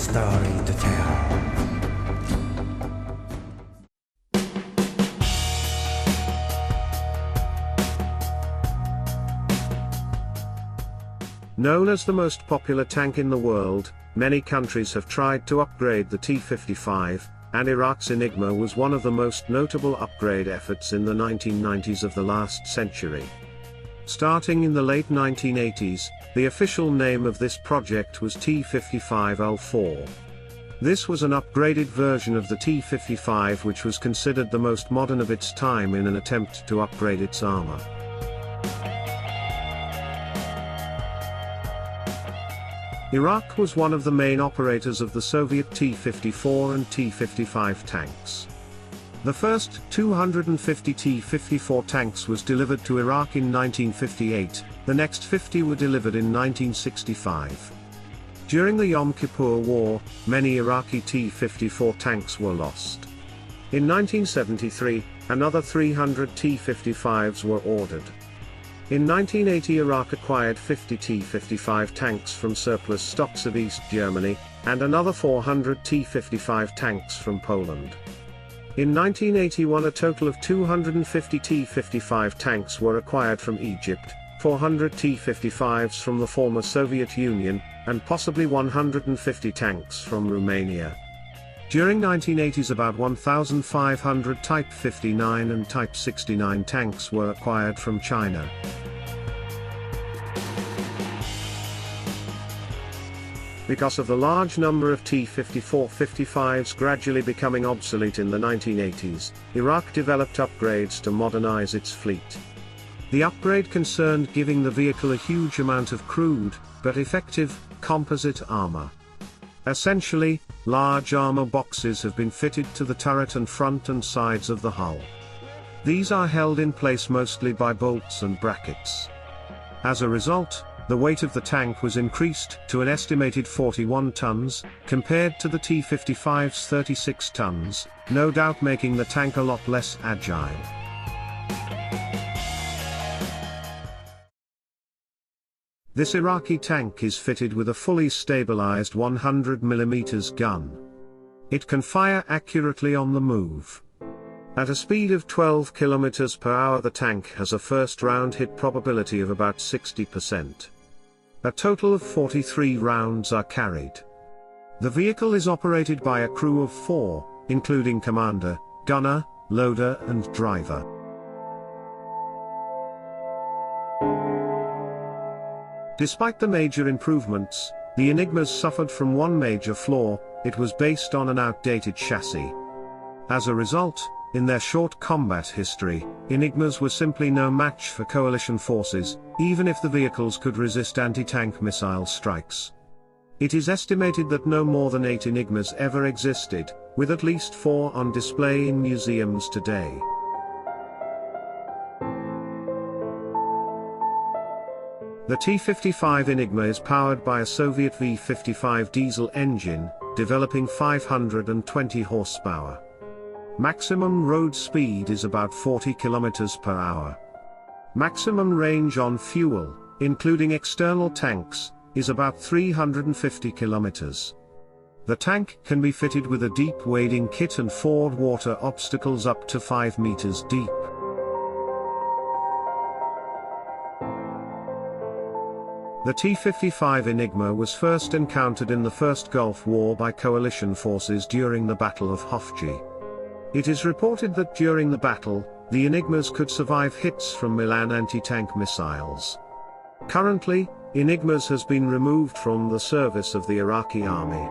story to tell. Known as the most popular tank in the world, many countries have tried to upgrade the T-55, and Iraq's Enigma was one of the most notable upgrade efforts in the 1990s of the last century. Starting in the late 1980s, the official name of this project was T-55 Al Faw. This was an upgraded version of the T-55 which was considered the most modern of its time in an attempt to upgrade its armor. Iraq was one of the main operators of the Soviet T-54 and T-55 tanks. The first 250 T-54 tanks was delivered to Iraq in 1958, the next 50 were delivered in 1965. During the Yom Kippur War, many Iraqi T-54 tanks were lost. In 1973, another 300 T-55s were ordered. In 1980 Iraq acquired 50 T-55 tanks from surplus stocks of East Germany, and another 400 T-55 tanks from Poland. In 1981 a total of 250 T-55 tanks were acquired from Egypt, 400 T-55s from the former Soviet Union, and possibly 150 tanks from Romania. During 1980s about 1,500 Type 59 and Type 69 tanks were acquired from China. Because of the large number of T-54-55s gradually becoming obsolete in the 1980s, Iraq developed upgrades to modernize its fleet. The upgrade concerned giving the vehicle a huge amount of crude, but effective, composite armor. Essentially, large armor boxes have been fitted to the turret and front and sides of the hull. These are held in place mostly by bolts and brackets. As a result, the weight of the tank was increased to an estimated 41 tons, compared to the T-55's 36 tons, no doubt making the tank a lot less agile. This Iraqi tank is fitted with a fully stabilized 100mm gun. It can fire accurately on the move. At a speed of 12 km per hour the tank has a first round hit probability of about 60%. A total of 43 rounds are carried. The vehicle is operated by a crew of 4, including commander, gunner, loader and driver. Despite the major improvements, the Enigmas suffered from one major flaw: it was based on an outdated chassis. As a result, in their short combat history, Enigmas were simply no match for coalition forces, even if the vehicles could resist anti-tank missile strikes. It is estimated that no more than 8 Enigmas ever existed, with at least 4 on display in museums today. The T-55 Enigma is powered by a Soviet V-55 diesel engine, developing 520 horsepower. Maximum road speed is about 40 km per hour. Maximum range on fuel, including external tanks, is about 350 km. The tank can be fitted with a deep wading kit and ford water obstacles up to 5 meters deep. The T-55 Enigma was first encountered in the First Gulf War by coalition forces during the Battle of Hofji. It is reported that during the battle, the Enigmas could survive hits from Milan anti-tank missiles. Currently, Enigmas has been removed from the service of the Iraqi army.